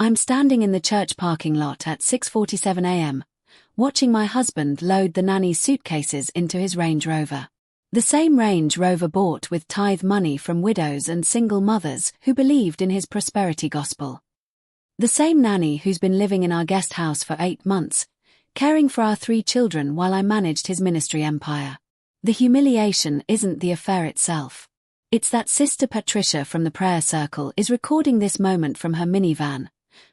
I'm standing in the church parking lot at 6:47 a.m., watching my husband load the nanny's suitcases into his Range Rover. The same Range Rover bought with tithe money from widows and single mothers who believed in his prosperity gospel. The same nanny who's been living in our guest house for 8 months, caring for our 3 children while I managed his ministry empire. The humiliation isn't the affair itself. It's that Sister Patricia from the prayer circle is recording this moment from her minivan,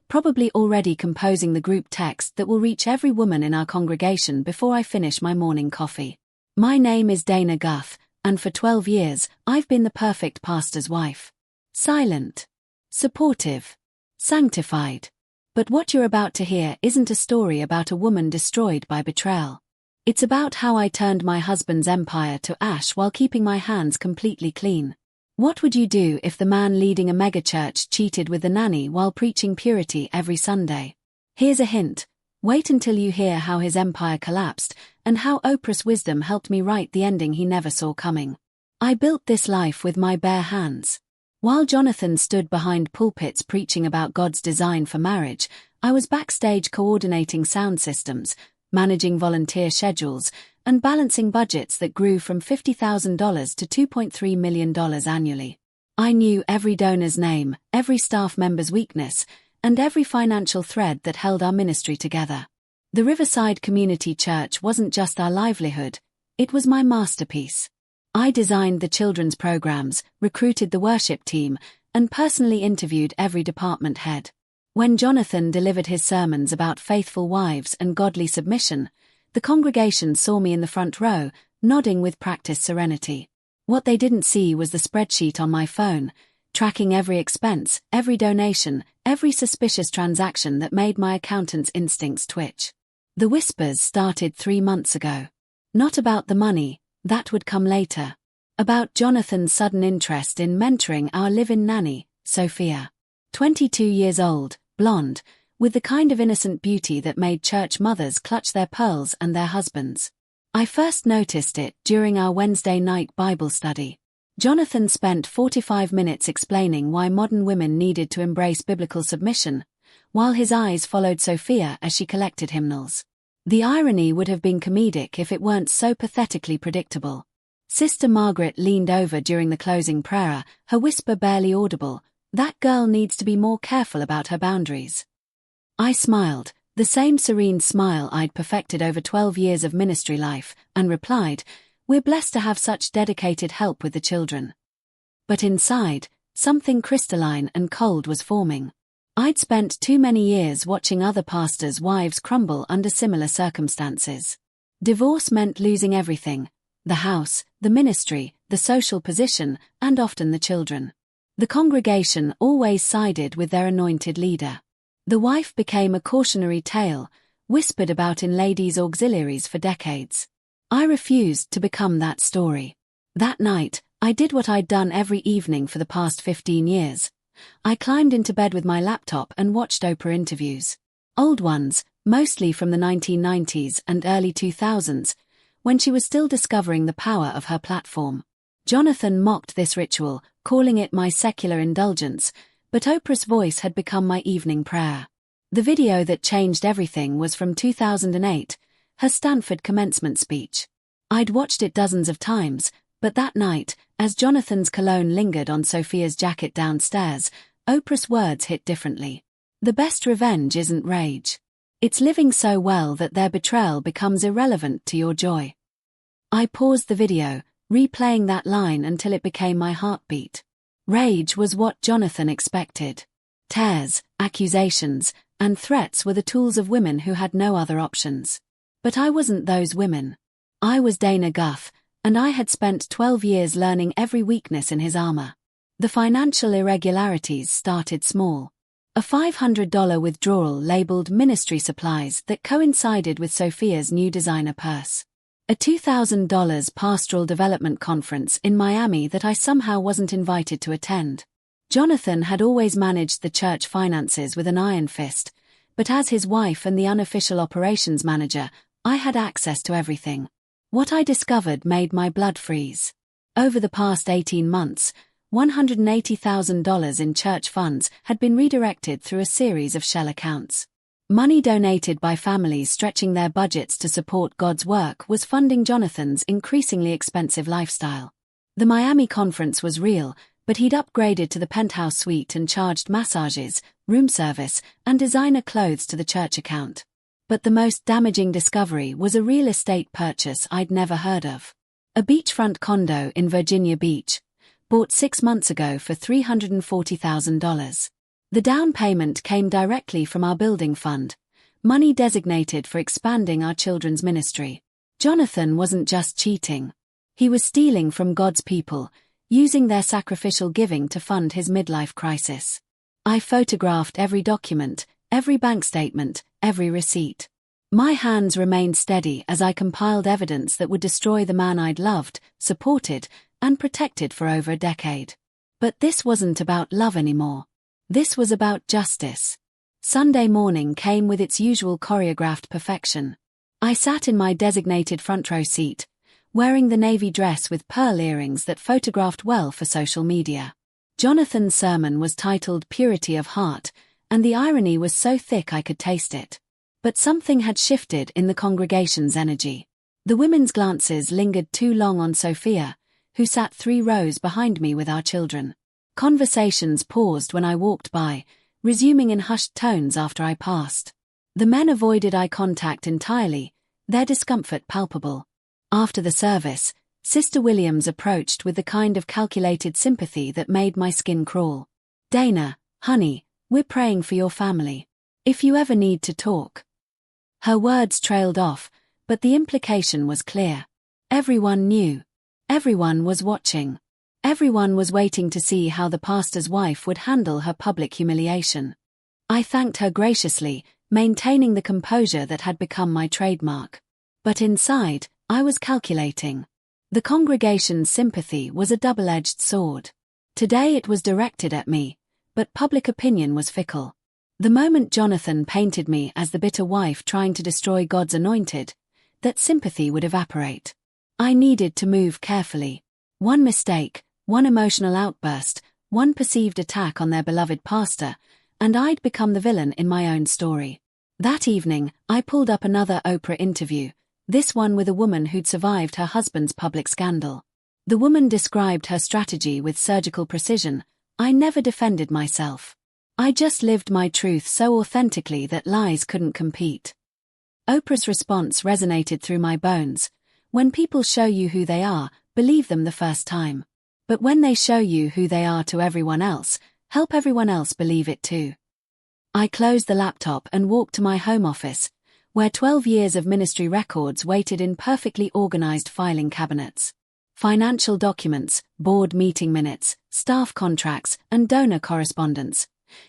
probably already composing the group text that will reach every woman in our congregation before I finish my morning coffee. My name is Dana Guth, and for 12 years, I've been the perfect pastor's wife. Silent. Supportive. Sanctified. But what you're about to hear isn't a story about a woman destroyed by betrayal. It's about how I turned my husband's empire to ash while keeping my hands completely clean. What would you do if the man leading a megachurch cheated with the nanny while preaching purity every Sunday? Here's a hint. Wait until you hear how his empire collapsed and how Oprah's wisdom helped me write the ending he never saw coming. I built this life with my bare hands. While Jonathan stood behind pulpits preaching about God's design for marriage, I was backstage coordinating sound systems, managing volunteer schedules, and balancing budgets that grew from $50,000 to $2.3 million annually. I knew every donor's name, every staff member's weakness, and every financial thread that held our ministry together. The Riverside Community Church wasn't just our livelihood, it was my masterpiece. I designed the children's programs, recruited the worship team, and personally interviewed every department head. When Jonathan delivered his sermons about faithful wives and godly submission, the congregation saw me in the front row, nodding with practiced serenity. What they didn't see was the spreadsheet on my phone, tracking every expense, every donation, every suspicious transaction that made my accountant's instincts twitch. The whispers started 3 months ago. Not about the money, that would come later. About Jonathan's sudden interest in mentoring our live-in nanny, Sophia. 22 years old, blonde, with the kind of innocent beauty that made church mothers clutch their pearls and their husbands. I first noticed it during our Wednesday night Bible study. Jonathan spent 45 minutes explaining why modern women needed to embrace biblical submission, while his eyes followed Sophia as she collected hymnals. The irony would have been comedic if it weren't so pathetically predictable. Sister Margaret leaned over during the closing prayer, her whisper barely audible, "That girl needs to be more careful about her boundaries." I smiled, the same serene smile I'd perfected over 12 years of ministry life, and replied, "We're blessed to have such dedicated help with the children." But inside, something crystalline and cold was forming. I'd spent too many years watching other pastors' wives crumble under similar circumstances. Divorce meant losing everything: the house, the ministry, the social position, and often the children. The congregation always sided with their anointed leader. The wife became a cautionary tale, whispered about in ladies' auxiliaries for decades. I refused to become that story. That night, I did what I'd done every evening for the past 15 years. I climbed into bed with my laptop and watched Oprah interviews. Old ones, mostly from the 1990s and early 2000s, when she was still discovering the power of her platform. Jonathan mocked this ritual, calling it my secular indulgence, but Oprah's voice had become my evening prayer. The video that changed everything was from 2008, her Stanford commencement speech. I'd watched it dozens of times, but that night, as Jonathan's cologne lingered on Sophia's jacket downstairs, Oprah's words hit differently. The best revenge isn't rage. It's living so well that their betrayal becomes irrelevant to your joy. I paused the video, replaying that line until it became my heartbeat. Rage was what Jonathan expected. Tears, accusations, and threats were the tools of women who had no other options. But I wasn't those women. I was Dana Guth, and I had spent 12 years learning every weakness in his armor. The financial irregularities started small. A $500 withdrawal labeled ministry supplies that coincided with Sophia's new designer purse. A $2,000 pastoral development conference in Miami that I somehow wasn't invited to attend. Jonathan had always managed the church finances with an iron fist, but as his wife and the unofficial operations manager, I had access to everything. What I discovered made my blood freeze. Over the past 18 months, $180,000 in church funds had been redirected through a series of shell accounts. Money donated by families stretching their budgets to support God's work was funding Jonathan's increasingly expensive lifestyle. The Miami conference was real, but he'd upgraded to the penthouse suite and charged massages, room service, and designer clothes to the church account. But the most damaging discovery was a real estate purchase I'd never heard of. A beachfront condo in Virginia Beach, bought 6 months ago for $340,000. The down payment came directly from our building fund, money designated for expanding our children's ministry. Jonathan wasn't just cheating. He was stealing from God's people, using their sacrificial giving to fund his midlife crisis. I photographed every document, every bank statement, every receipt. My hands remained steady as I compiled evidence that would destroy the man I'd loved, supported, and protected for over a decade. But this wasn't about love anymore. This was about justice. Sunday morning came with its usual choreographed perfection. I sat in my designated front row seat, wearing the navy dress with pearl earrings that photographed well for social media. Jonathan's sermon was titled Purity of Heart, and the irony was so thick I could taste it. But something had shifted in the congregation's energy. The women's glances lingered too long on Sophia, who sat 3 rows behind me with our children. Conversations paused when I walked by, resuming in hushed tones after I passed. The men avoided eye contact entirely, their discomfort palpable. After the service, Sister Williams approached with the kind of calculated sympathy that made my skin crawl. "Dana, honey, we're praying for your family. If you ever need to talk." Her words trailed off, but the implication was clear. Everyone knew. Everyone was watching. Everyone was waiting to see how the pastor's wife would handle her public humiliation. I thanked her graciously, maintaining the composure that had become my trademark. But inside, I was calculating. The congregation's sympathy was a double-edged sword. Today it was directed at me, but public opinion was fickle. The moment Jonathan painted me as the bitter wife trying to destroy God's anointed, that sympathy would evaporate. I needed to move carefully. One mistake, one emotional outburst, one perceived attack on their beloved pastor, and I'd become the villain in my own story. That evening, I pulled up another Oprah interview, this one with a woman who'd survived her husband's public scandal. The woman described her strategy with surgical precision. I never defended myself. I just lived my truth so authentically that lies couldn't compete. Oprah's response resonated through my bones. When people show you who they are, believe them the first time. But when they show you who they are to everyone else, help everyone else believe it too. I closed the laptop and walked to my home office, where 12 years of ministry records waited in perfectly organized filing cabinets. Financial documents, board meeting minutes, staff contracts, and donor correspondence.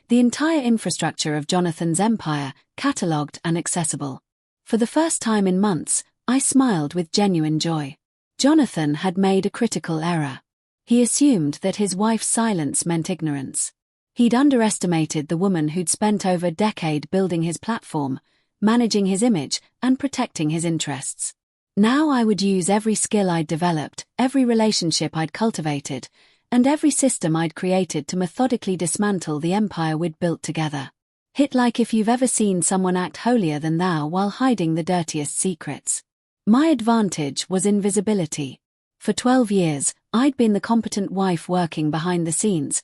The entire infrastructure of Jonathan's empire, catalogued and accessible. For the first time in months, I smiled with genuine joy. Jonathan had made a critical error. He assumed that his wife's silence meant ignorance. He'd underestimated the woman who'd spent over a decade building his platform, managing his image, and protecting his interests. Now I would use every skill I'd developed, every relationship I'd cultivated, and every system I'd created to methodically dismantle the empire we'd built together. Hit like if you've ever seen someone act holier than thou while hiding the dirtiest secrets. My advantage was invisibility. For 12 years, I'd been the competent wife working behind the scenes,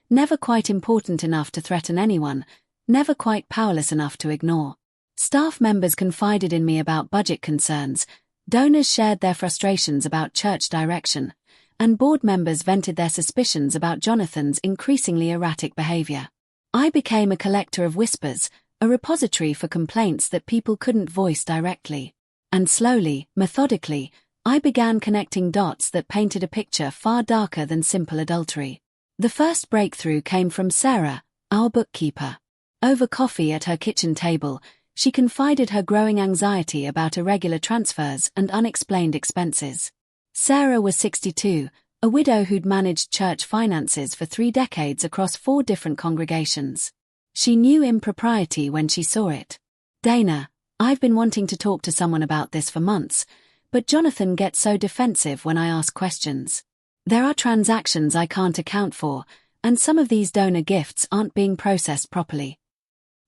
never quite important enough to threaten anyone, never quite powerless enough to ignore. Staff members confided in me about budget concerns, donors shared their frustrations about church direction, and board members vented their suspicions about Jonathan's increasingly erratic behavior. I became a collector of whispers, a repository for complaints that people couldn't voice directly. And slowly, methodically, I began connecting dots that painted a picture far darker than simple adultery. The first breakthrough came from Sarah, our bookkeeper. Over coffee at her kitchen table, she confided her growing anxiety about irregular transfers and unexplained expenses. Sarah was 62, a widow who'd managed church finances for 3 decades across 4 different congregations. She knew impropriety when she saw it. "Dana, I've been wanting to talk to someone about this for months, but Jonathan gets so defensive when I ask questions." There are transactions I can't account for, and some of these donor gifts aren't being processed properly.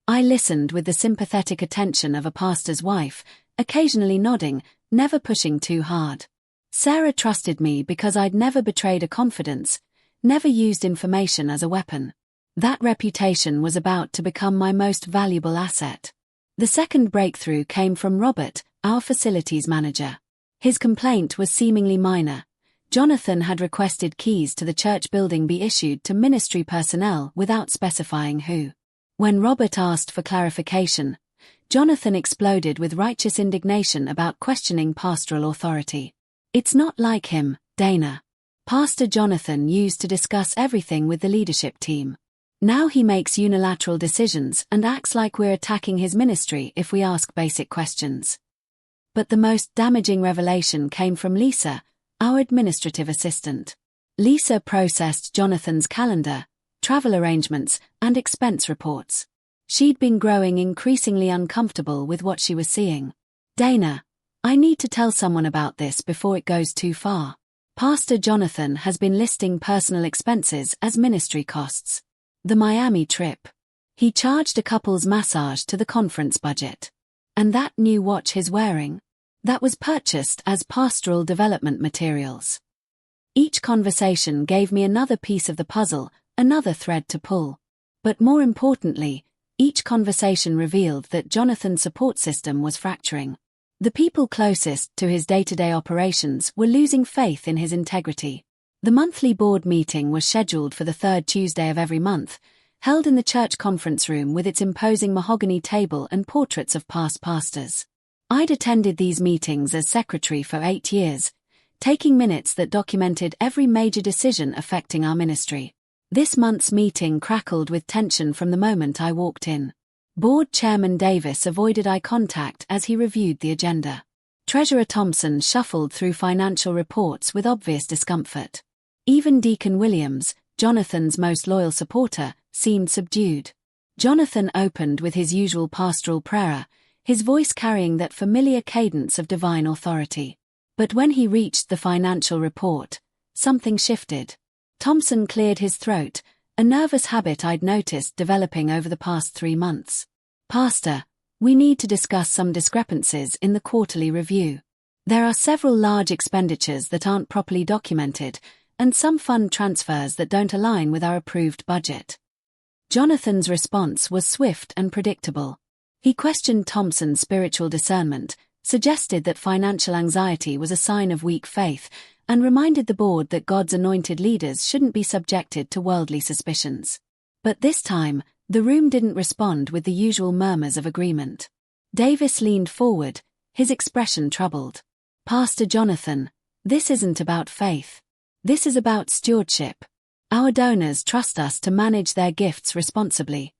I listened with the sympathetic attention of a pastor's wife, occasionally nodding, never pushing too hard. Sarah trusted me because I'd never betrayed a confidence, never used information as a weapon. That reputation was about to become my most valuable asset. The second breakthrough came from Robert, our facilities manager. His complaint was seemingly minor. Jonathan had requested keys to the church building be issued to ministry personnel without specifying who. When Robert asked for clarification, Jonathan exploded with righteous indignation about questioning pastoral authority. "It's not like him, Dana. Pastor Jonathan used to discuss everything with the leadership team. Now he makes unilateral decisions and acts like we're attacking his ministry if we ask basic questions." But the most damaging revelation came from Lisa, our administrative assistant. Lisa processed Jonathan's calendar, travel arrangements, and expense reports. She'd been growing increasingly uncomfortable with what she was seeing. "Dana, I need to tell someone about this before it goes too far. Pastor Jonathan has been listing personal expenses as ministry costs. The Miami trip. He charged a couple's massage to the conference budget. And that new watch he's wearing? That was purchased as pastoral development materials." Each conversation gave me another piece of the puzzle, another thread to pull. But more importantly, each conversation revealed that Jonathan's support system was fracturing. The people closest to his day-to-day operations were losing faith in his integrity. The monthly board meeting was scheduled for the third Tuesday of every month, held in the church conference room with its imposing mahogany table and portraits of past pastors. I'd attended these meetings as secretary for 8 years, taking minutes that documented every major decision affecting our ministry. This month's meeting crackled with tension from the moment I walked in. Board Chairman Davis avoided eye contact as he reviewed the agenda. Treasurer Thompson shuffled through financial reports with obvious discomfort. Even Deacon Williams, Jonathan's most loyal supporter, seemed subdued. Jonathan opened with his usual pastoral prayer, his voice carrying that familiar cadence of divine authority. But when he reached the financial report, something shifted. Thompson cleared his throat, a nervous habit I'd noticed developing over the past 3 months. "Pastor, we need to discuss some discrepancies in the quarterly review. There are several large expenditures that aren't properly documented, and some fund transfers that don't align with our approved budget." Jonathan's response was swift and predictable. He questioned Thompson's spiritual discernment, suggested that financial anxiety was a sign of weak faith, and reminded the board that God's anointed leaders shouldn't be subjected to worldly suspicions. But this time, the room didn't respond with the usual murmurs of agreement. Davis leaned forward, his expression troubled. "Pastor Jonathan, this isn't about faith. This is about stewardship. Our donors trust us to manage their gifts responsibly."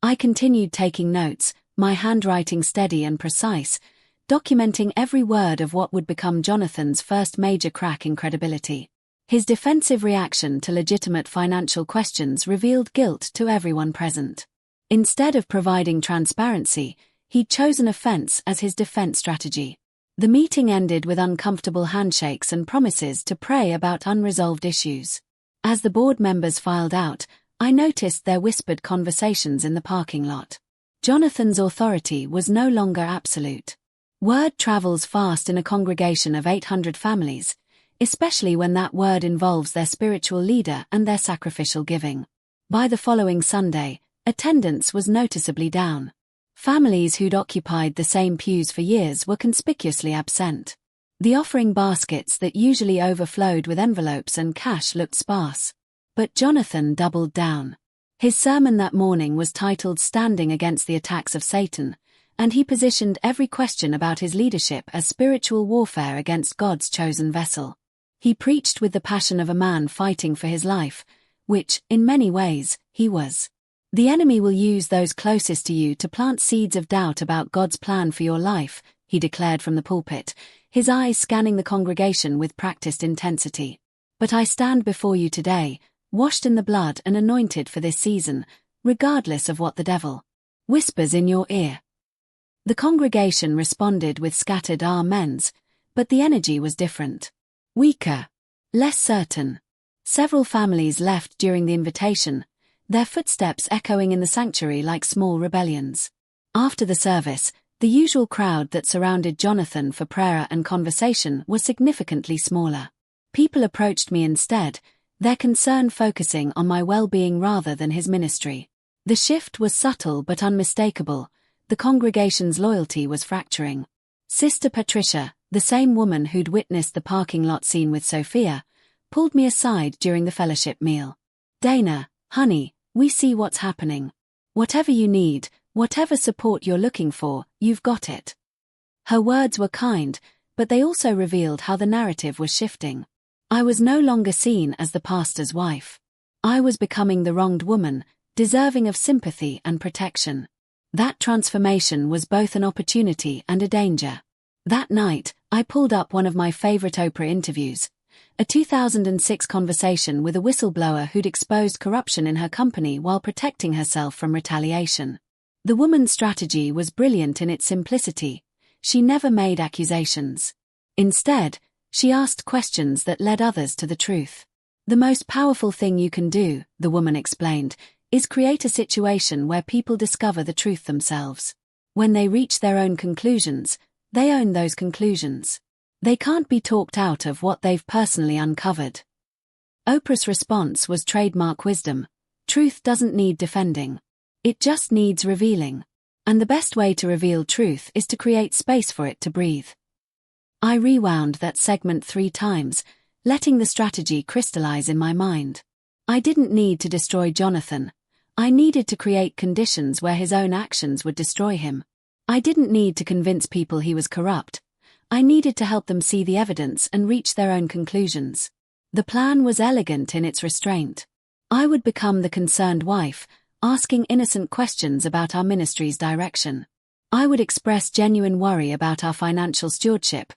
I continued taking notes, my handwriting steady and precise, documenting every word of what would become Jonathan's first major crack in credibility. His defensive reaction to legitimate financial questions revealed guilt to everyone present. Instead of providing transparency, he'd chosen offense as his defense strategy. The meeting ended with uncomfortable handshakes and promises to pray about unresolved issues. As the board members filed out, I noticed their whispered conversations in the parking lot. Jonathan's authority was no longer absolute. Word travels fast in a congregation of 800 families, especially when that word involves their spiritual leader and their sacrificial giving. By the following Sunday, attendance was noticeably down. Families who'd occupied the same pews for years were conspicuously absent. The offering baskets that usually overflowed with envelopes and cash looked sparse. But Jonathan doubled down. His sermon that morning was titled "Standing Against the Attacks of Satan," and he positioned every question about his leadership as spiritual warfare against God's chosen vessel. He preached with the passion of a man fighting for his life, which, in many ways, he was. "The enemy will use those closest to you to plant seeds of doubt about God's plan for your life," he declared from the pulpit, his eyes scanning the congregation with practiced intensity. "But I stand before you today, washed in the blood and anointed for this season, regardless of what the devil whispers in your ear." The congregation responded with scattered amens, but the energy was different. Weaker. less certain. Several families left during the invitation, their footsteps echoing in the sanctuary like small rebellions. After the service, the usual crowd that surrounded Jonathan for prayer and conversation was significantly smaller. People approached me instead, their concern focusing on my well-being rather than his ministry. The shift was subtle but unmistakable. The congregation's loyalty was fracturing. Sister Patricia, the same woman who'd witnessed the parking lot scene with Sophia, pulled me aside during the fellowship meal. "Dana, honey, we see what's happening. Whatever you need, whatever support you're looking for, you've got it." Her words were kind, but they also revealed how the narrative was shifting. I was no longer seen as the pastor's wife. I was becoming the wronged woman, deserving of sympathy and protection. That transformation was both an opportunity and a danger. That night, I pulled up one of my favorite Oprah interviews, a 2006 conversation with a whistleblower who'd exposed corruption in her company while protecting herself from retaliation. The woman's strategy was brilliant in its simplicity. She never made accusations. Instead, she asked questions that led others to the truth. "The most powerful thing you can do," the woman explained, "is create a situation where people discover the truth themselves. When they reach their own conclusions, they own those conclusions. They can't be talked out of what they've personally uncovered." Oprah's response was trademark wisdom. Truth doesn't need defending. It just needs revealing. And the best way to reveal truth is to create space for it to breathe. I rewound that segment 3 times, letting the strategy crystallize in my mind. I didn't need to destroy Jonathan. I needed to create conditions where his own actions would destroy him. I didn't need to convince people he was corrupt. I needed to help them see the evidence and reach their own conclusions. The plan was elegant in its restraint. I would become the concerned wife, asking innocent questions about our ministry's direction. I would express genuine worry about our financial stewardship,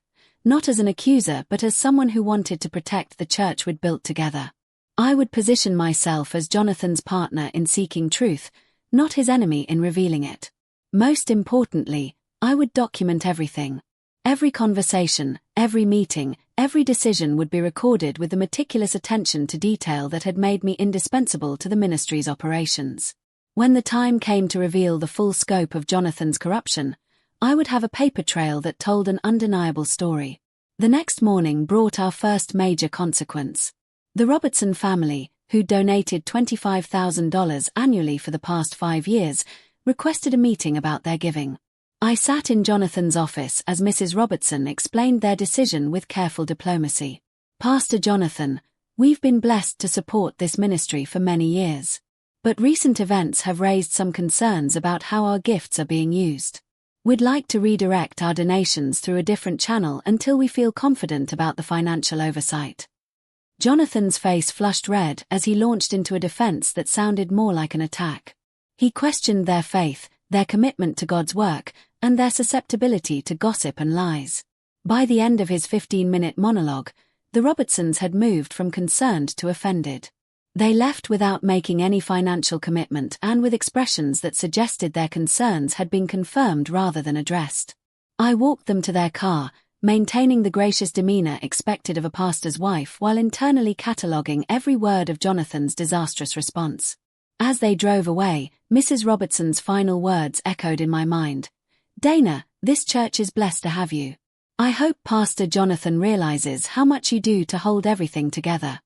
not as an accuser but as someone who wanted to protect the church we'd built together. I would position myself as Jonathan's partner in seeking truth, not his enemy in revealing it. Most importantly, I would document everything. Every conversation, every meeting, every decision would be recorded with the meticulous attention to detail that had made me indispensable to the ministry's operations. When the time came to reveal the full scope of Jonathan's corruption, I would have a paper trail that told an undeniable story. The next morning brought our first major consequence. The Robertson family, who donated $25,000 annually for the past 5 years, requested a meeting about their giving. I sat in Jonathan's office as Mrs. Robertson explained their decision with careful diplomacy. "Pastor Jonathan, we've been blessed to support this ministry for many years. But recent events have raised some concerns about how our gifts are being used. We'd like to redirect our donations through a different channel until we feel confident about the financial oversight." Jonathan's face flushed red as he launched into a defense that sounded more like an attack. He questioned their faith, their commitment to God's work, and their susceptibility to gossip and lies. By the end of his 15-minute monologue, the Robertsons had moved from concerned to offended. They left without making any financial commitment and with expressions that suggested their concerns had been confirmed rather than addressed. I walked them to their car, maintaining the gracious demeanor expected of a pastor's wife while internally cataloguing every word of Jonathan's disastrous response. As they drove away, Mrs. Robertson's final words echoed in my mind. "Dana, this church is blessed to have you. I hope Pastor Jonathan realizes how much you do to hold everything together."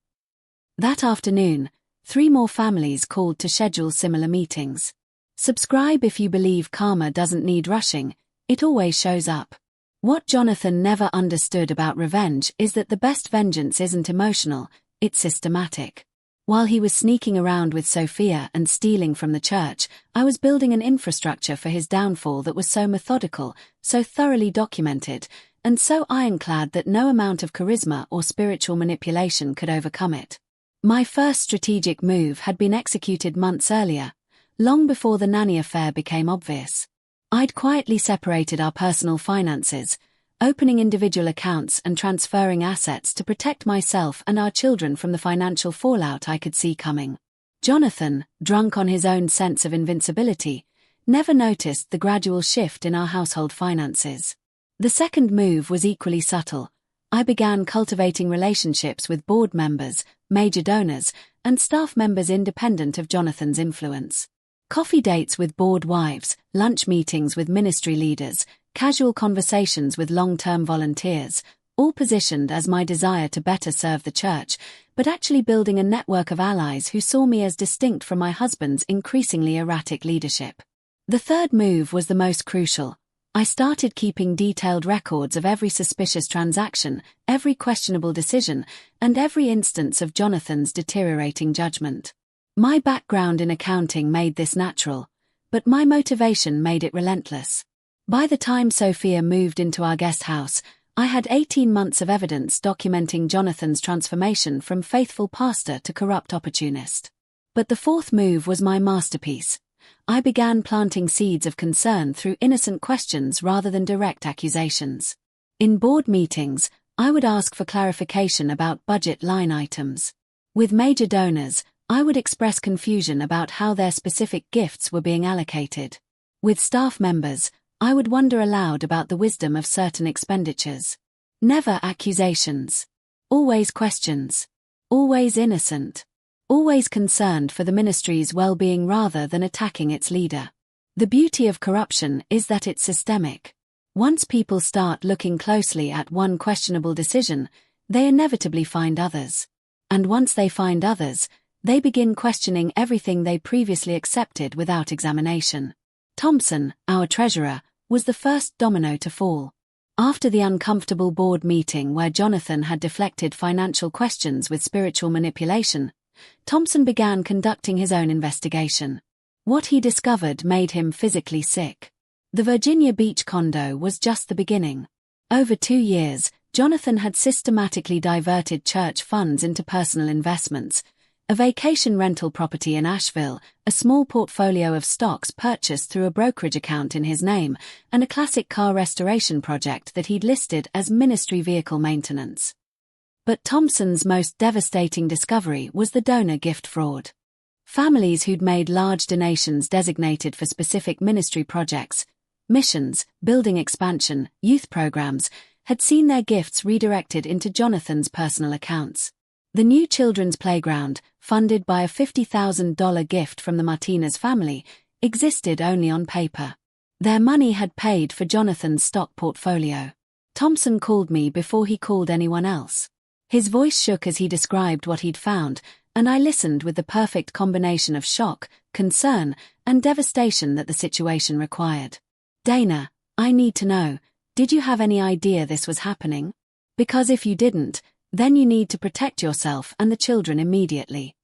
That afternoon, 3 more families called to schedule similar meetings. Subscribe if you believe karma doesn't need rushing, it always shows up. What Jonathan never understood about revenge is that the best vengeance isn't emotional, it's systematic. While he was sneaking around with Sophia and stealing from the church, I was building an infrastructure for his downfall that was so methodical, so thoroughly documented, and so ironclad that no amount of charisma or spiritual manipulation could overcome it. My first strategic move had been executed months earlier, long before the nanny affair became obvious. I'd quietly separated our personal finances, opening individual accounts and transferring assets to protect myself and our children from the financial fallout I could see coming. Jonathan, drunk on his own sense of invincibility, never noticed the gradual shift in our household finances. The second move was equally subtle. I began cultivating relationships with board members, major donors, and staff members independent of Jonathan's influence. Coffee dates with board wives, lunch meetings with ministry leaders, casual conversations with long-term volunteers, all positioned as my desire to better serve the church, but actually building a network of allies who saw me as distinct from my husband's increasingly erratic leadership. The third move was the most crucial. I started keeping detailed records of every suspicious transaction, every questionable decision, and every instance of Jonathan's deteriorating judgment. My background in accounting made this natural, but my motivation made it relentless. By the time Sophia moved into our guest house, I had 18 months of evidence documenting Jonathan's transformation from faithful pastor to corrupt opportunist. But the fourth move was my masterpiece. I began planting seeds of concern through innocent questions rather than direct accusations. In board meetings, I would ask for clarification about budget line items. With major donors, I would express confusion about how their specific gifts were being allocated. With staff members, I would wonder aloud about the wisdom of certain expenditures. Never accusations. Always questions. Always innocent. Always concerned for the ministry's well-being rather than attacking its leader. The beauty of corruption is that it's systemic. Once people start looking closely at one questionable decision, they inevitably find others. And once they find others, they begin questioning everything they previously accepted without examination. Thompson, our treasurer, was the first domino to fall. After the uncomfortable board meeting where Jonathan had deflected financial questions with spiritual manipulation, Thompson began conducting his own investigation. What he discovered made him physically sick. The Virginia Beach condo was just the beginning. Over 2 years, Jonathan had systematically diverted church funds into personal investments, a vacation rental property in Asheville, a small portfolio of stocks purchased through a brokerage account in his name, and a classic car restoration project that he'd listed as ministry vehicle maintenance. But Thompson's most devastating discovery was the donor gift fraud. Families who'd made large donations designated for specific ministry projects, missions, building expansion, youth programs, had seen their gifts redirected into Jonathan's personal accounts. The new children's playground, funded by a $50,000 gift from the Martinez family, existed only on paper. Their money had paid for Jonathan's stock portfolio. Thompson called me before he called anyone else. His voice shook as he described what he'd found, and I listened with the perfect combination of shock, concern, and devastation that the situation required. "Dana, I need to know, did you have any idea this was happening? Because if you didn't, then you need to protect yourself and the children immediately."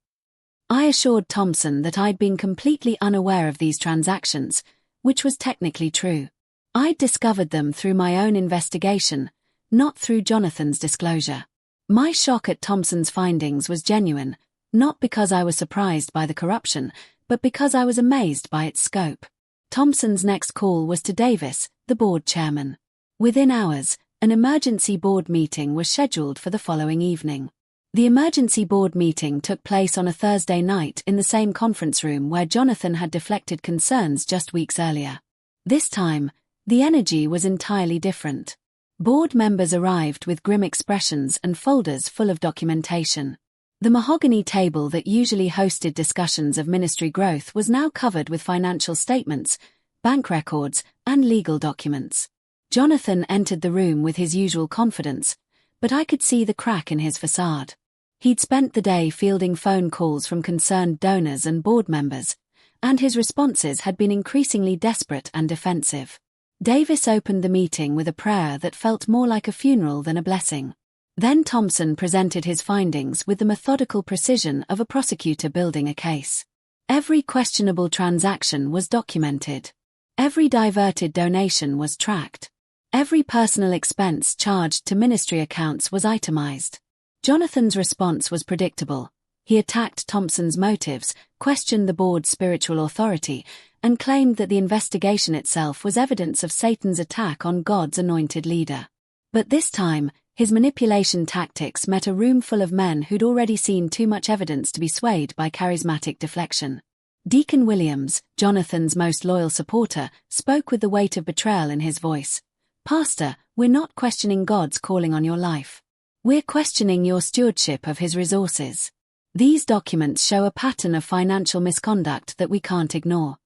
I assured Thompson that I'd been completely unaware of these transactions, which was technically true. I'd discovered them through my own investigation, not through Jonathan's disclosure. My shock at Thompson's findings was genuine, not because I was surprised by the corruption, but because I was amazed by its scope. Thompson's next call was to Davis, the board chairman. Within hours, an emergency board meeting was scheduled for the following evening. The emergency board meeting took place on a Thursday night in the same conference room where Jonathan had deflected concerns just weeks earlier. This time, the energy was entirely different. Board members arrived with grim expressions and folders full of documentation. The mahogany table that usually hosted discussions of ministry growth was now covered with financial statements, bank records, and legal documents. Jonathan entered the room with his usual confidence, but I could see the crack in his facade. He'd spent the day fielding phone calls from concerned donors and board members, and his responses had been increasingly desperate and defensive. Davis opened the meeting with a prayer that felt more like a funeral than a blessing. Then Thompson presented his findings with the methodical precision of a prosecutor building a case. Every questionable transaction was documented. Every diverted donation was tracked. Every personal expense charged to ministry accounts was itemized. Jonathan's response was predictable. He attacked Thompson's motives, questioned the board's spiritual authority, and claimed that the investigation itself was evidence of Satan's attack on God's anointed leader. But this time, his manipulation tactics met a room full of men who'd already seen too much evidence to be swayed by charismatic deflection. Deacon Williams, Jonathan's most loyal supporter, spoke with the weight of betrayal in his voice. "Pastor, we're not questioning God's calling on your life. We're questioning your stewardship of His resources. These documents show a pattern of financial misconduct that we can't ignore.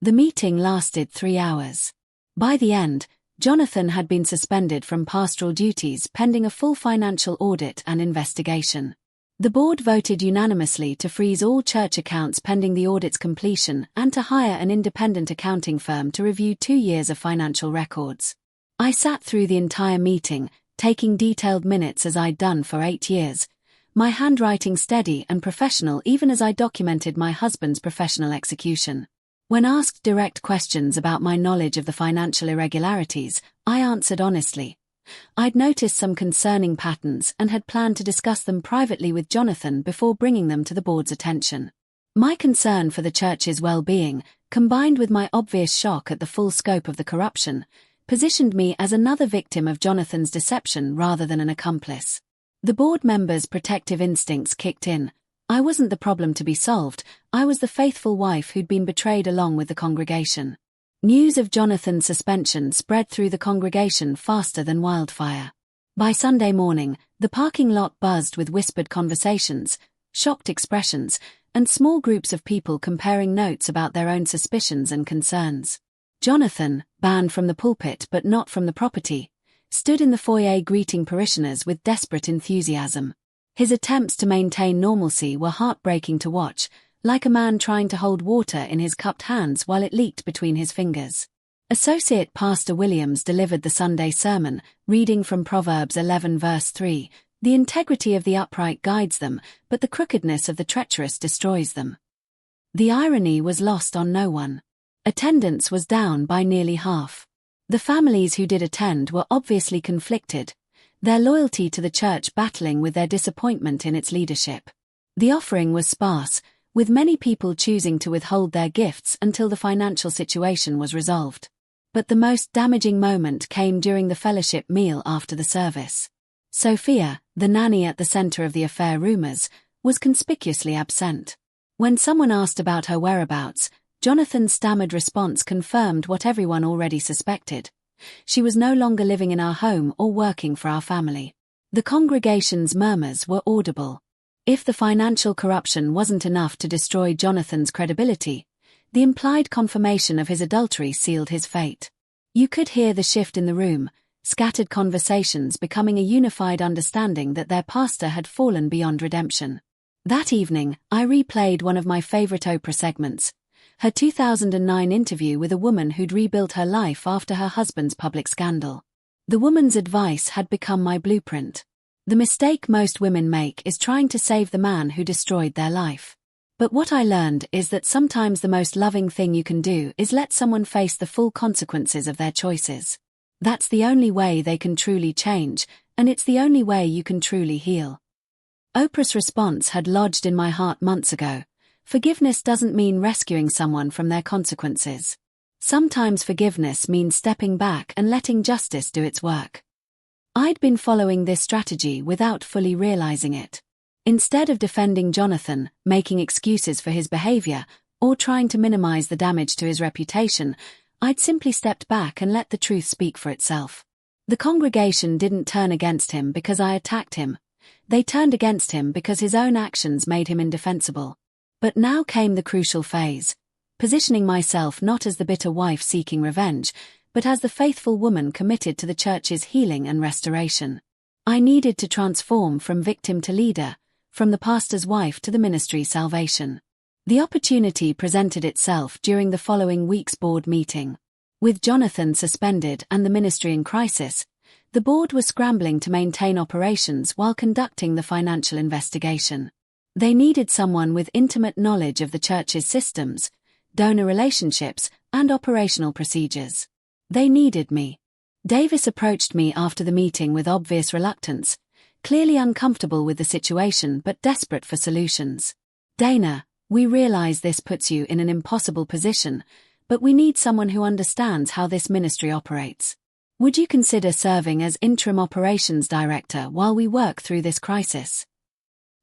The meeting lasted 3 hours. By the end, Jonathan had been suspended from pastoral duties pending a full financial audit and investigation. The board voted unanimously to freeze all church accounts pending the audit's completion and to hire an independent accounting firm to review 2 years of financial records. I sat through the entire meeting, taking detailed minutes as I'd done for 8 years, my handwriting steady and professional even as I documented my husband's professional execution. When asked direct questions about my knowledge of the financial irregularities, I answered honestly. I'd noticed some concerning patterns and had planned to discuss them privately with Jonathan before bringing them to the board's attention. My concern for the church's well-being, combined with my obvious shock at the full scope of the corruption, positioned me as another victim of Jonathan's deception rather than an accomplice. The board members' protective instincts kicked in. I wasn't the problem to be solved, I was the faithful wife who'd been betrayed along with the congregation. News of Jonathan's suspension spread through the congregation faster than wildfire. By Sunday morning, the parking lot buzzed with whispered conversations, shocked expressions, and small groups of people comparing notes about their own suspicions and concerns. Jonathan, banned from the pulpit but not from the property, stood in the foyer greeting parishioners with desperate enthusiasm. His attempts to maintain normalcy were heartbreaking to watch, like a man trying to hold water in his cupped hands while it leaked between his fingers. Associate Pastor Williams delivered the Sunday sermon, reading from Proverbs 11 verse 3, "The integrity of the upright guides them, but the crookedness of the treacherous destroys them." The irony was lost on no one. Attendance was down by nearly half. The families who did attend were obviously conflicted, their loyalty to the church battling with their disappointment in its leadership. The offering was sparse, with many people choosing to withhold their gifts until the financial situation was resolved. But the most damaging moment came during the fellowship meal after the service. Sophia, the nanny at the center of the affair rumors, was conspicuously absent. When someone asked about her whereabouts, Jonathan's stammered response confirmed what everyone already suspected. She was no longer living in our home or working for our family. The congregation's murmurs were audible. If the financial corruption wasn't enough to destroy Jonathan's credibility, the implied confirmation of his adultery sealed his fate. You could hear the shift in the room, scattered conversations becoming a unified understanding that their pastor had fallen beyond redemption. That evening, I replayed one of my favorite Oprah segments, her 2009 interview with a woman who'd rebuilt her life after her husband's public scandal. The woman's advice had become my blueprint. The mistake most women make is trying to save the man who destroyed their life. But what I learned is that sometimes the most loving thing you can do is let someone face the full consequences of their choices. That's the only way they can truly change, and it's the only way you can truly heal. Oprah's response had lodged in my heart months ago. Forgiveness doesn't mean rescuing someone from their consequences. Sometimes forgiveness means stepping back and letting justice do its work. I'd been following this strategy without fully realizing it. Instead of defending Jonathan, making excuses for his behavior, or trying to minimize the damage to his reputation, I'd simply stepped back and let the truth speak for itself. The congregation didn't turn against him because I attacked him. They turned against him because his own actions made him indefensible. But now came the crucial phase, positioning myself not as the bitter wife seeking revenge, but as the faithful woman committed to the church's healing and restoration. I needed to transform from victim to leader, from the pastor's wife to the ministry's salvation. The opportunity presented itself during the following week's board meeting. With Jonathan suspended and the ministry in crisis, the board was scrambling to maintain operations while conducting the financial investigation. They needed someone with intimate knowledge of the church's systems, donor relationships, and operational procedures. They needed me. Davis approached me after the meeting with obvious reluctance, clearly uncomfortable with the situation but desperate for solutions. "Dana, we realize this puts you in an impossible position, but we need someone who understands how this ministry operates. Would you consider serving as interim operations director while we work through this crisis?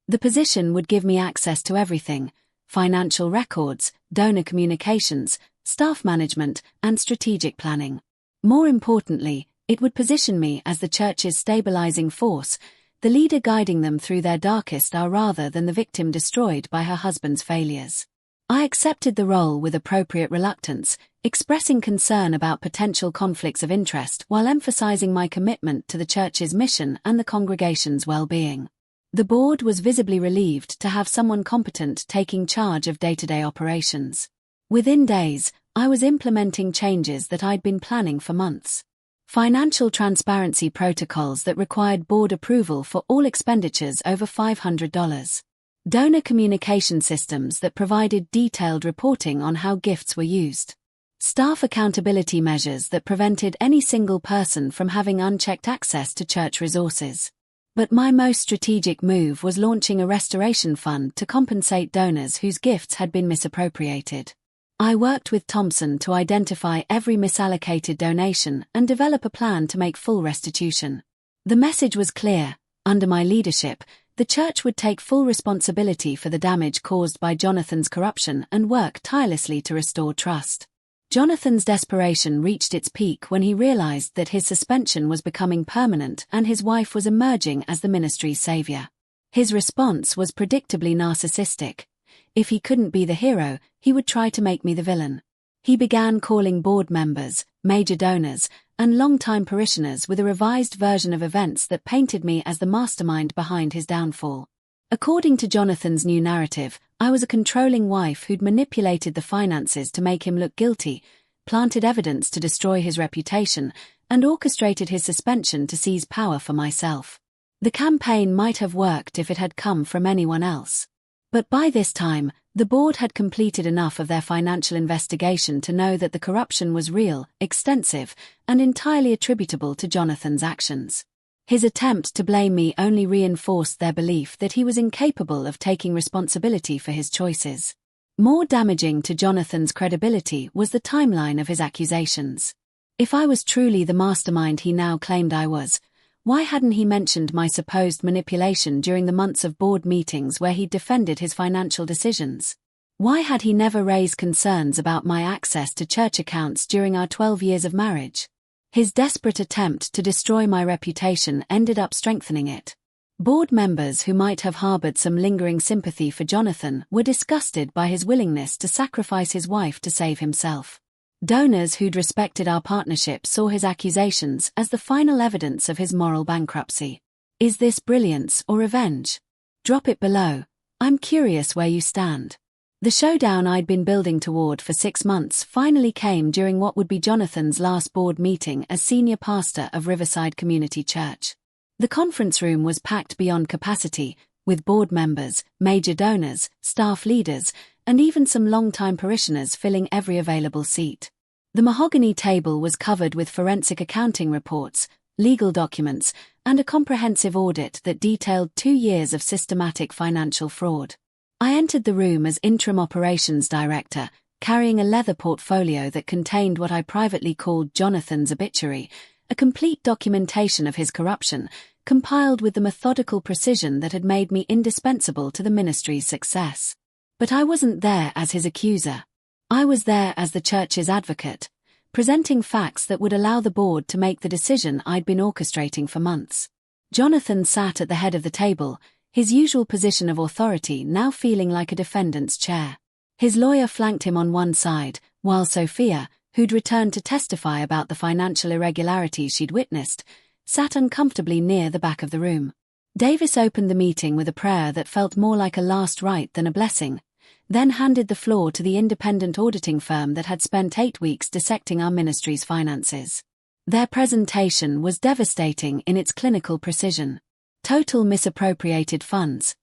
The position would give me access to everything: financial records, donor communications, staff management, and strategic planning. More importantly, It would position me as the church's stabilizing force, the leader guiding them through their darkest hour rather than the victim destroyed by her husband's failures. I accepted the role with appropriate reluctance, expressing concern about potential conflicts of interest while emphasizing my commitment to the church's mission and the congregation's well-being. The board was visibly relieved to have someone competent taking charge of day-to-day operations. Within days, I was implementing changes that I'd been planning for months. Financial transparency protocols that required board approval for all expenditures over $500. Donor communication systems that provided detailed reporting on how gifts were used. Staff accountability measures that prevented any single person from having unchecked access to church resources. But my most strategic move was launching a restoration fund to compensate donors whose gifts had been misappropriated. I worked with Thompson to identify every misallocated donation and develop a plan to make full restitution. The message was clear: under my leadership, the church would take full responsibility for the damage caused by Jonathan's corruption and work tirelessly to restore trust. Jonathan's desperation reached its peak when he realized that his suspension was becoming permanent and his wife was emerging as the ministry's savior. His response was predictably narcissistic. If he couldn't be the hero, he would try to make me the villain. He began calling board members, major donors, and longtime parishioners with a revised version of events that painted me as the mastermind behind his downfall. According to Jonathan's new narrative, I was a controlling wife who'd manipulated the finances to make him look guilty, planted evidence to destroy his reputation, and orchestrated his suspension to seize power for myself. The campaign might have worked if it had come from anyone else. But by this time, the board had completed enough of their financial investigation to know that the corruption was real, extensive, and entirely attributable to Jonathan's actions. His attempt to blame me only reinforced their belief that he was incapable of taking responsibility for his choices. More damaging to Jonathan's credibility was the timeline of his accusations. If I was truly the mastermind he now claimed I was, why hadn't he mentioned my supposed manipulation during the months of board meetings where he defended his financial decisions? Why had he never raised concerns about my access to church accounts during our 12 years of marriage? His desperate attempt to destroy my reputation ended up strengthening it. Board members who might have harbored some lingering sympathy for Jonathan were disgusted by his willingness to sacrifice his wife to save himself. Donors who'd respected our partnership saw his accusations as the final evidence of his moral bankruptcy. Is this brilliance or revenge? Drop it below. I'm curious where you stand. The showdown I'd been building toward for 6 months finally came during what would be Jonathan's last board meeting as senior pastor of Riverside Community Church. The conference room was packed beyond capacity, with board members, major donors, staff leaders, and even some longtime parishioners filling every available seat. The mahogany table was covered with forensic accounting reports, legal documents, and a comprehensive audit that detailed 2 years of systematic financial fraud. I entered the room as interim operations director, carrying a leather portfolio that contained what I privately called Jonathan's obituary, a complete documentation of his corruption, compiled with the methodical precision that had made me indispensable to the ministry's success. But I wasn't there as his accuser. I was there as the church's advocate, presenting facts that would allow the board to make the decision I'd been orchestrating for months. Jonathan sat at the head of the table, his usual position of authority now feeling like a defendant's chair. His lawyer flanked him on one side, while Sophia, who'd returned to testify about the financial irregularities she'd witnessed, sat uncomfortably near the back of the room. Davis opened the meeting with a prayer that felt more like a last rite than a blessing, then handed the floor to the independent auditing firm that had spent 8 weeks dissecting our ministry's finances. Their presentation was devastating in its clinical precision. Total misappropriated funds: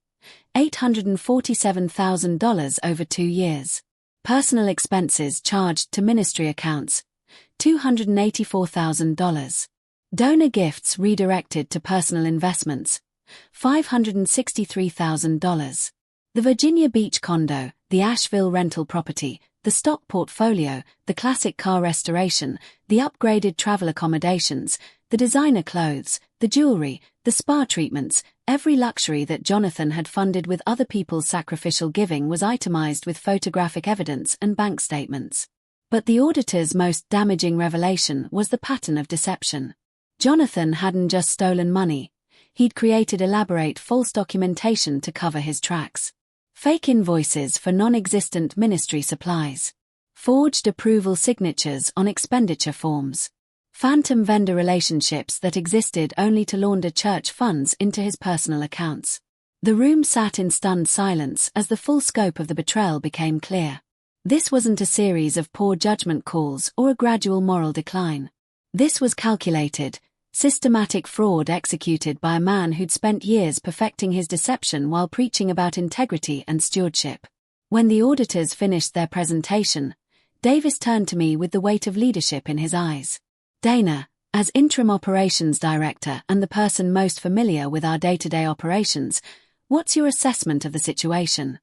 $847,000 over 2 years. Personal expenses charged to ministry accounts: $284,000. Donor gifts redirected to personal investments: $563,000. The Virginia Beach condo, the Asheville rental property, the stock portfolio, the classic car restoration, the upgraded travel accommodations, the designer clothes, the jewelry, the spa treatments, every luxury that Jonathan had funded with other people's sacrificial giving was itemized with photographic evidence and bank statements. But the auditor's most damaging revelation was the pattern of deception. Jonathan hadn't just stolen money, he'd created elaborate false documentation to cover his tracks. Fake invoices for non-existent ministry supplies. Forged approval signatures on expenditure forms. Phantom vendor relationships that existed only to launder church funds into his personal accounts. The room sat in stunned silence as the full scope of the betrayal became clear. This wasn't a series of poor judgment calls or a gradual moral decline. This was calculated, systematic fraud executed by a man who'd spent years perfecting his deception while preaching about integrity and stewardship. When the auditors finished their presentation, Davis turned to me with the weight of leadership in his eyes. "Dana, as interim operations director and the person most familiar with our day-to-day operations, what's your assessment of the situation?"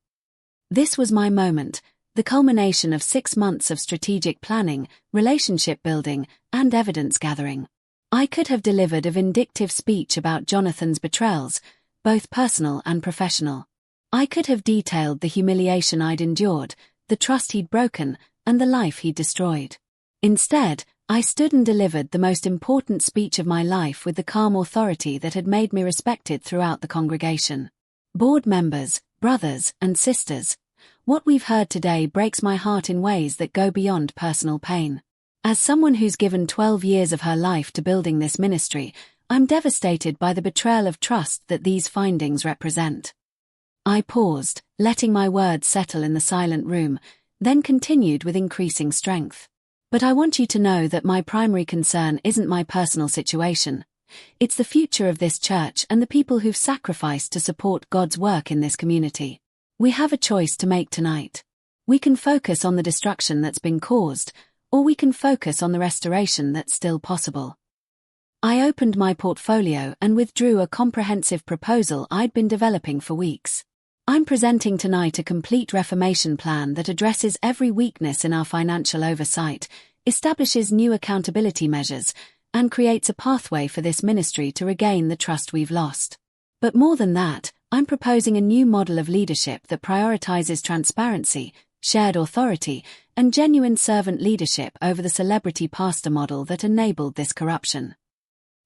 This was my moment, the culmination of 6 months of strategic planning, relationship building, and evidence gathering. I could have delivered a vindictive speech about Jonathan's betrayals, both personal and professional. I could have detailed the humiliation I'd endured, the trust he'd broken, and the life he'd destroyed. Instead, I stood and delivered the most important speech of my life with the calm authority that had made me respected throughout the congregation. Board members, brothers, and sisters, what we've heard today breaks my heart in ways that go beyond personal pain. As someone who's given 12 years of her life to building this ministry, I'm devastated by the betrayal of trust that these findings represent. I paused, letting my words settle in the silent room, then continued with increasing strength. But I want you to know that my primary concern isn't my personal situation. It's the future of this church and the people who've sacrificed to support God's work in this community. We have a choice to make tonight. We can focus on the destruction that's been caused, or we can focus on the restoration that's still possible. I opened my portfolio and withdrew a comprehensive proposal I'd been developing for weeks. I'm presenting tonight a complete reformation plan that addresses every weakness in our financial oversight, establishes new accountability measures, and creates a pathway for this ministry to regain the trust we've lost. But more than that, I'm proposing a new model of leadership that prioritizes transparency, shared authority, and genuine servant leadership over the celebrity pastor model that enabled this corruption.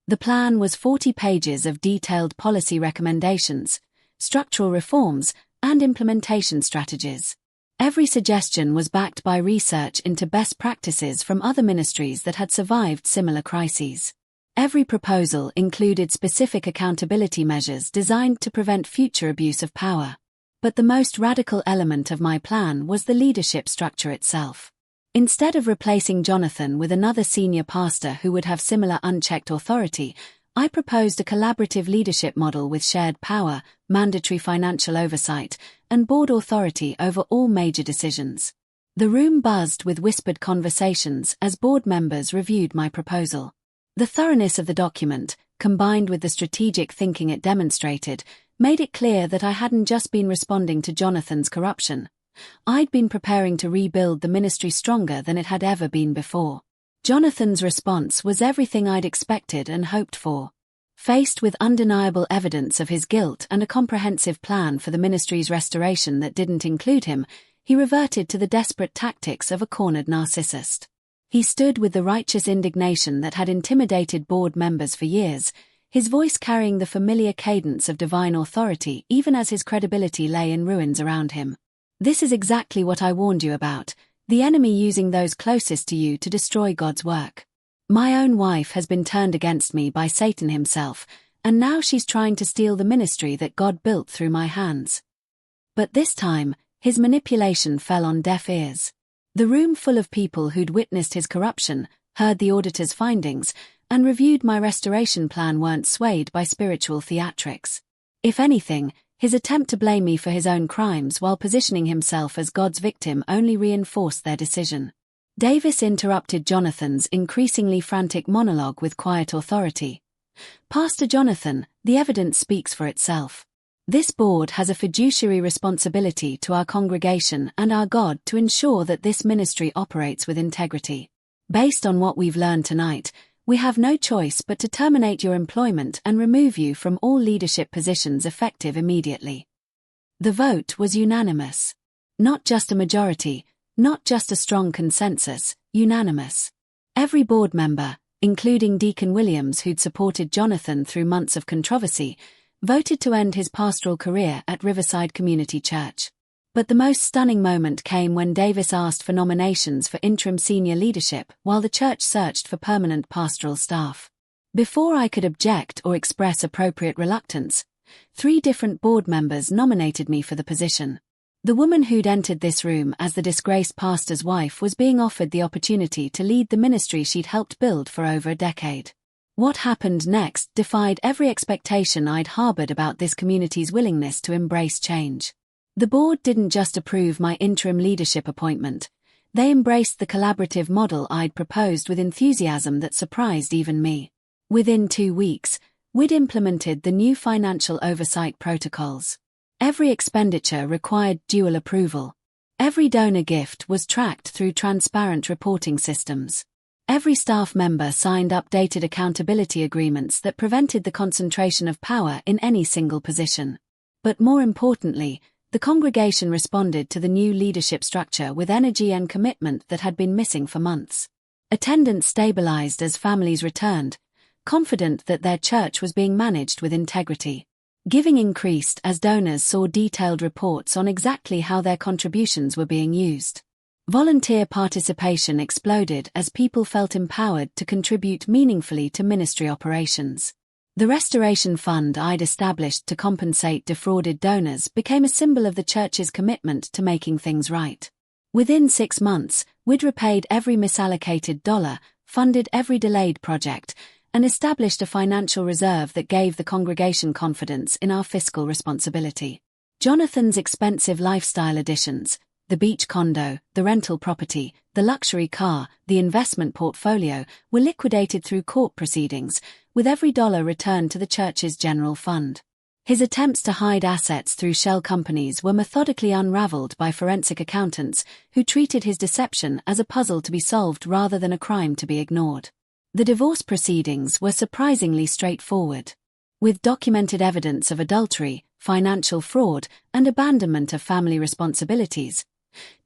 The plan was 40 pages of detailed policy recommendations, structural reforms, and implementation strategies. Every suggestion was backed by research into best practices from other ministries that had survived similar crises. Every proposal included specific accountability measures designed to prevent future abuse of power. But the most radical element of my plan was the leadership structure itself. Instead of replacing Jonathan with another senior pastor who would have similar unchecked authority, I proposed a collaborative leadership model with shared power, mandatory financial oversight, and board authority over all major decisions. The room buzzed with whispered conversations as board members reviewed my proposal. The thoroughness of the document, combined with the strategic thinking it demonstrated, made it clear that I hadn't just been responding to Jonathan's corruption. I'd been preparing to rebuild the ministry stronger than it had ever been before. Jonathan's response was everything I'd expected and hoped for. Faced with undeniable evidence of his guilt and a comprehensive plan for the ministry's restoration that didn't include him, he reverted to the desperate tactics of a cornered narcissist. He stood with the righteous indignation that had intimidated board members for years, his voice carrying the familiar cadence of divine authority even as his credibility lay in ruins around him. "This is exactly what I warned you about, the enemy using those closest to you to destroy God's work. My own wife has been turned against me by Satan himself, and now she's trying to steal the ministry that God built through my hands." But this time, his manipulation fell on deaf ears. The room full of people who'd witnessed his corruption, heard the auditor's findings, and reviewed my restoration plan weren't swayed by spiritual theatrics. If anything, his attempt to blame me for his own crimes while positioning himself as God's victim only reinforced their decision. Davis interrupted Jonathan's increasingly frantic monologue with quiet authority. "Pastor Jonathan, the evidence speaks for itself. This board has a fiduciary responsibility to our congregation and our God to ensure that this ministry operates with integrity. Based on what we've learned tonight, we have no choice but to terminate your employment and remove you from all leadership positions effective immediately." The vote was unanimous. Not just a majority, not just a strong consensus, unanimous. Every board member, including Deacon Williams, who'd supported Jonathan through months of controversy, voted to end his pastoral career at Riverside Community Church. But the most stunning moment came when Davis asked for nominations for interim senior leadership while the church searched for permanent pastoral staff. Before I could object or express appropriate reluctance, 3 different board members nominated me for the position. The woman who'd entered this room as the disgraced pastor's wife was being offered the opportunity to lead the ministry she'd helped build for over a decade. What happened next defied every expectation I'd harbored about this community's willingness to embrace change. The board didn't just approve my interim leadership appointment, they embraced the collaborative model I'd proposed with enthusiasm that surprised even me. Within 2 weeks, we'd implemented the new financial oversight protocols. Every expenditure required dual approval. Every donor gift was tracked through transparent reporting systems. Every staff member signed updated accountability agreements that prevented the concentration of power in any single position. But more importantly, the congregation responded to the new leadership structure with energy and commitment that had been missing for months. Attendance stabilized as families returned, confident that their church was being managed with integrity. Giving increased as donors saw detailed reports on exactly how their contributions were being used. Volunteer participation exploded as people felt empowered to contribute meaningfully to ministry operations. The restoration fund I'd established to compensate defrauded donors became a symbol of the church's commitment to making things right. Within 6 months, we'd repaid every misallocated dollar, funded every delayed project, and established a financial reserve that gave the congregation confidence in our fiscal responsibility. Jonathan's expensive lifestyle additions, the beach condo, the rental property, the luxury car, the investment portfolio, were liquidated through court proceedings, with every dollar returned to the church's general fund. His attempts to hide assets through shell companies were methodically unraveled by forensic accountants who treated his deception as a puzzle to be solved rather than a crime to be ignored. The divorce proceedings were surprisingly straightforward. With documented evidence of adultery, financial fraud, and abandonment of family responsibilities,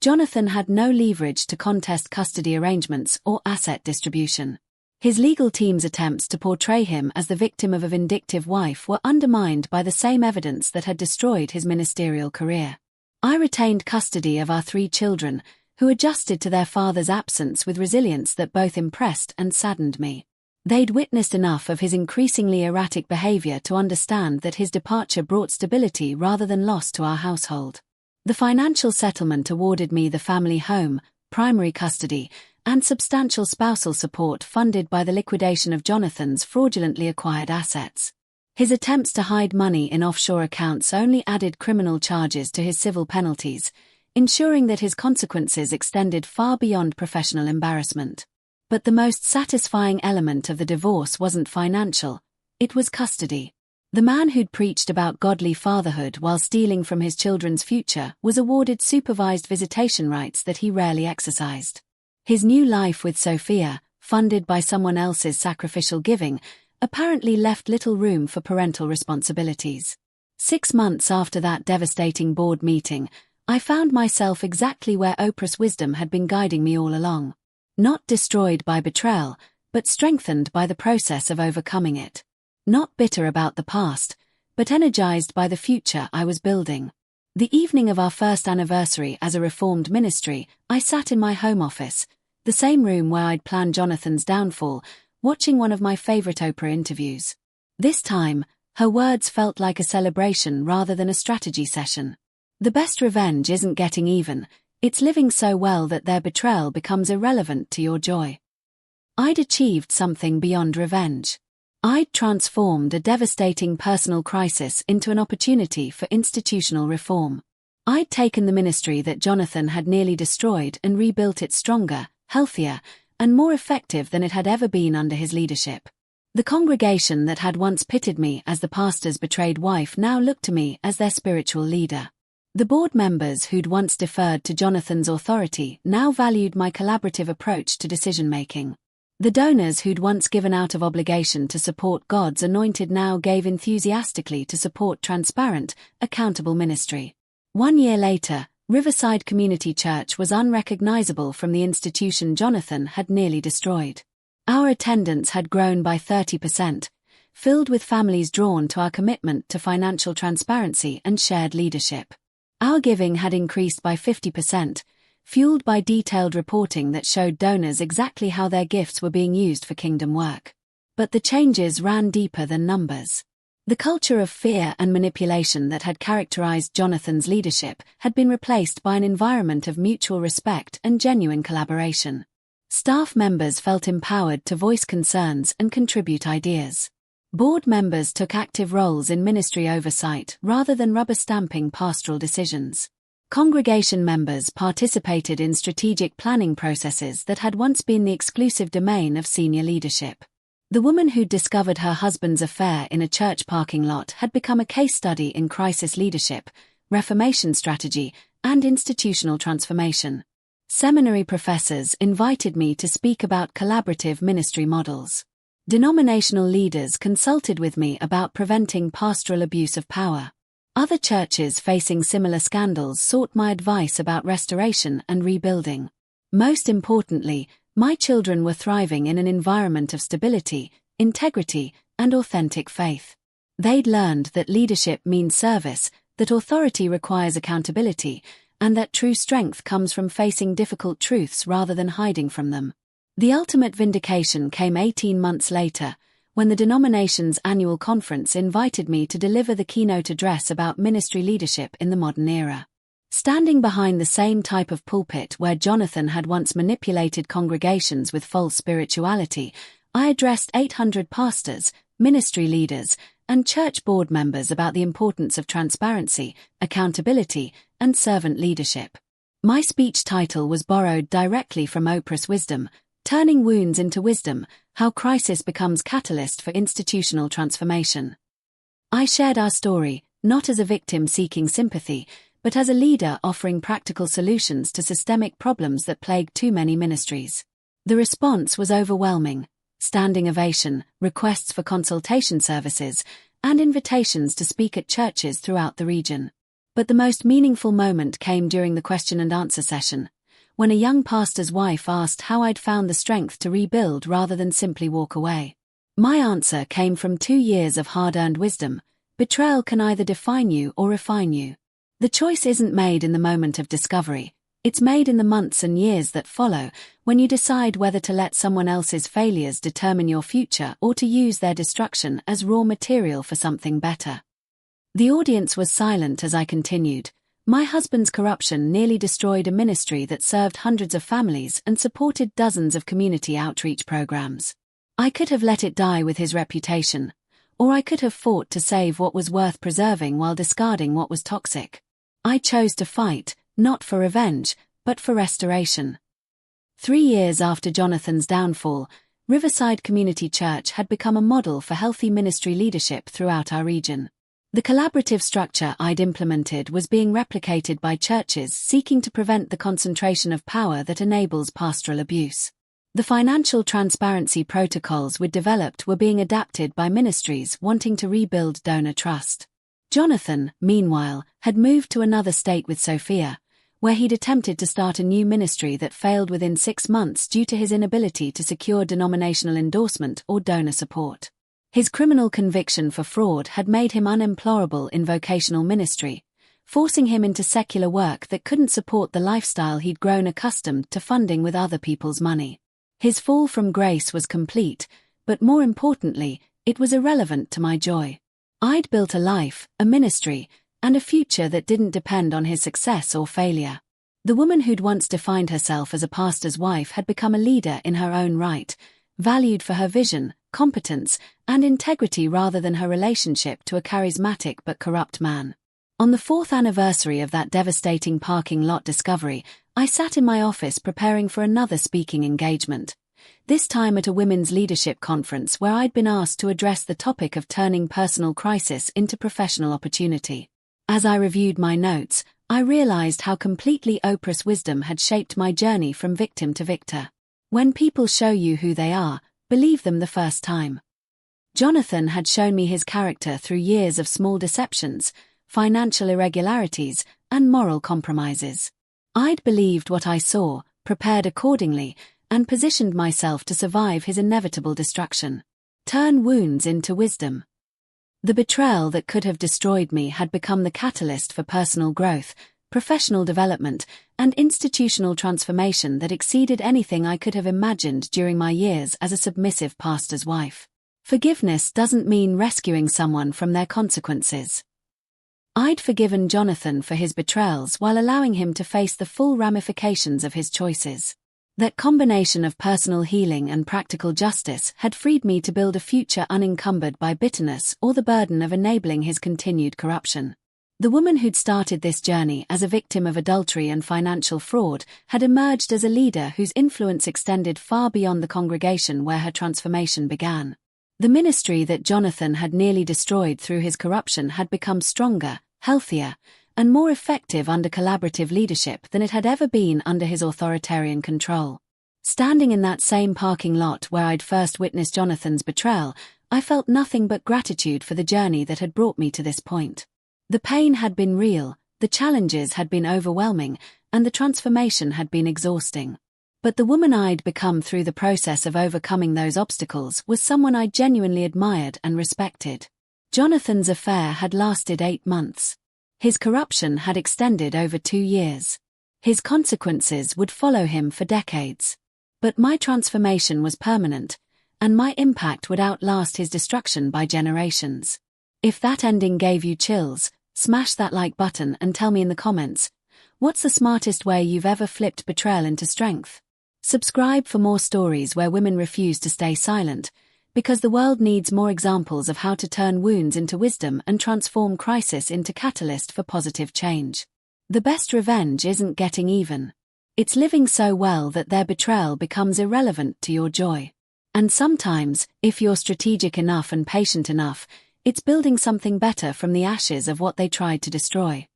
Jonathan had no leverage to contest custody arrangements or asset distribution. His legal team's attempts to portray him as the victim of a vindictive wife were undermined by the same evidence that had destroyed his ministerial career. I retained custody of our 3 children, who adjusted to their father's absence with resilience that both impressed and saddened me. They'd witnessed enough of his increasingly erratic behavior to understand that his departure brought stability rather than loss to our household. The financial settlement awarded me the family home, primary custody, and substantial spousal support funded by the liquidation of Jonathan's fraudulently acquired assets. His attempts to hide money in offshore accounts only added criminal charges to his civil penalties, ensuring that his consequences extended far beyond professional embarrassment. But the most satisfying element of the divorce wasn't financial, it was custody. The man who'd preached about godly fatherhood while stealing from his children's future was awarded supervised visitation rights that he rarely exercised. His new life with Sophia, funded by someone else's sacrificial giving, apparently left little room for parental responsibilities. 6 months after that devastating board meeting, I found myself exactly where Oprah's wisdom had been guiding me all along. Not destroyed by betrayal, but strengthened by the process of overcoming it. Not bitter about the past, but energized by the future I was building. The evening of our first anniversary as a reformed ministry, I sat in my home office, the same room where I'd planned Jonathan's downfall, watching one of my favorite Oprah interviews. This time, her words felt like a celebration rather than a strategy session. The best revenge isn't getting even, it's living so well that their betrayal becomes irrelevant to your joy. I'd achieved something beyond revenge. I'd transformed a devastating personal crisis into an opportunity for institutional reform. I'd taken the ministry that Jonathan had nearly destroyed and rebuilt it stronger, healthier, and more effective than it had ever been under his leadership. The congregation that had once pitted me as the pastor's betrayed wife now looked to me as their spiritual leader. The board members who'd once deferred to Jonathan's authority now valued my collaborative approach to decision-making. The donors who'd once given out of obligation to support God's anointed now gave enthusiastically to support transparent, accountable ministry. 1 year later, Riverside Community Church was unrecognizable from the institution Jonathan had nearly destroyed. Our attendance had grown by 30%, filled with families drawn to our commitment to financial transparency and shared leadership. Our giving had increased by 50%, fueled by detailed reporting that showed donors exactly how their gifts were being used for kingdom work. But the changes ran deeper than numbers. The culture of fear and manipulation that had characterized Jonathan's leadership had been replaced by an environment of mutual respect and genuine collaboration. Staff members felt empowered to voice concerns and contribute ideas. Board members took active roles in ministry oversight rather than rubber-stamping pastoral decisions. Congregation members participated in strategic planning processes that had once been the exclusive domain of senior leadership. The woman who'd discovered her husband's affair in a church parking lot had become a case study in crisis leadership, reformation strategy, and institutional transformation. Seminary professors invited me to speak about collaborative ministry models. Denominational leaders consulted with me about preventing pastoral abuse of power. Other churches facing similar scandals sought my advice about restoration and rebuilding. Most importantly, my children were thriving in an environment of stability, integrity, and authentic faith. They'd learned that leadership means service, that authority requires accountability, and that true strength comes from facing difficult truths rather than hiding from them. The ultimate vindication came 18 months later, when the denomination's annual conference invited me to deliver the keynote address about ministry leadership in the modern era. Standing behind the same type of pulpit where Jonathan had once manipulated congregations with false spirituality, I addressed 800 pastors, ministry leaders, and church board members about the importance of transparency, accountability, and servant leadership. My speech title was borrowed directly from Oprah's wisdom, Turning Wounds into Wisdom, How Crisis Becomes Catalyst for Institutional Transformation. I shared our story, not as a victim seeking sympathy, but as a leader offering practical solutions to systemic problems that plague too many ministries. The response was overwhelming: standing ovation, requests for consultation services, and invitations to speak at churches throughout the region. But the most meaningful moment came during the question and answer session, when a young pastor's wife asked how I'd found the strength to rebuild rather than simply walk away. My answer came from 2 years of hard-earned wisdom: betrayal can either define you or refine you. The choice isn't made in the moment of discovery, it's made in the months and years that follow, when you decide whether to let someone else's failures determine your future or to use their destruction as raw material for something better. The audience was silent as I continued. My husband's corruption nearly destroyed a ministry that served hundreds of families and supported dozens of community outreach programs. I could have let it die with his reputation, or I could have fought to save what was worth preserving while discarding what was toxic. I chose to fight, not for revenge, but for restoration. 3 years after Jonathan's downfall, Riverside Community Church had become a model for healthy ministry leadership throughout our region. The collaborative structure I'd implemented was being replicated by churches seeking to prevent the concentration of power that enables pastoral abuse. The financial transparency protocols we'd developed were being adapted by ministries wanting to rebuild donor trust. Jonathan, meanwhile, had moved to another state with Sophia, where he'd attempted to start a new ministry that failed within 6 months due to his inability to secure denominational endorsement or donor support. His criminal conviction for fraud had made him unemployable in vocational ministry, forcing him into secular work that couldn't support the lifestyle he'd grown accustomed to funding with other people's money. His fall from grace was complete, but more importantly, it was irrelevant to my joy. I'd built a life, a ministry, and a future that didn't depend on his success or failure. The woman who'd once defined herself as a pastor's wife had become a leader in her own right, valued for her vision, competence, and integrity rather than her relationship to a charismatic but corrupt man. On the 4th anniversary of that devastating parking lot discovery, I sat in my office preparing for another speaking engagement, this time at a women's leadership conference where I'd been asked to address the topic of turning personal crisis into professional opportunity. As I reviewed my notes, I realized how completely Oprah's wisdom had shaped my journey from victim to victor. When people show you who they are, believe them the first time. Jonathan had shown me his character through years of small deceptions, financial irregularities, and moral compromises. I'd believed what I saw, prepared accordingly, and positioned myself to survive his inevitable destruction. Turn wounds into wisdom. The betrayal that could have destroyed me had become the catalyst for personal growth, professional development, and institutional transformation that exceeded anything I could have imagined during my years as a submissive pastor's wife. Forgiveness doesn't mean rescuing someone from their consequences. I'd forgiven Jonathan for his betrayals while allowing him to face the full ramifications of his choices. That combination of personal healing and practical justice had freed me to build a future unencumbered by bitterness or the burden of enabling his continued corruption. The woman who'd started this journey as a victim of adultery and financial fraud had emerged as a leader whose influence extended far beyond the congregation where her transformation began. The ministry that Jonathan had nearly destroyed through his corruption had become stronger, healthier, and more effective under collaborative leadership than it had ever been under his authoritarian control. Standing in that same parking lot where I'd first witnessed Jonathan's betrayal, I felt nothing but gratitude for the journey that had brought me to this point. The pain had been real, the challenges had been overwhelming, and the transformation had been exhausting. But the woman I'd become through the process of overcoming those obstacles was someone I genuinely admired and respected. Jonathan's affair had lasted 8 months. His corruption had extended over 2 years. His consequences would follow him for decades. But my transformation was permanent, and my impact would outlast his destruction by generations. If that ending gave you chills, smash that like button and tell me in the comments, what's the smartest way you've ever flipped betrayal into strength? Subscribe for more stories where women refuse to stay silent, because the world needs more examples of how to turn wounds into wisdom and transform crisis into catalyst for positive change. The best revenge isn't getting even. It's living so well that their betrayal becomes irrelevant to your joy. And sometimes, if you're strategic enough and patient enough, it's building something better from the ashes of what they tried to destroy.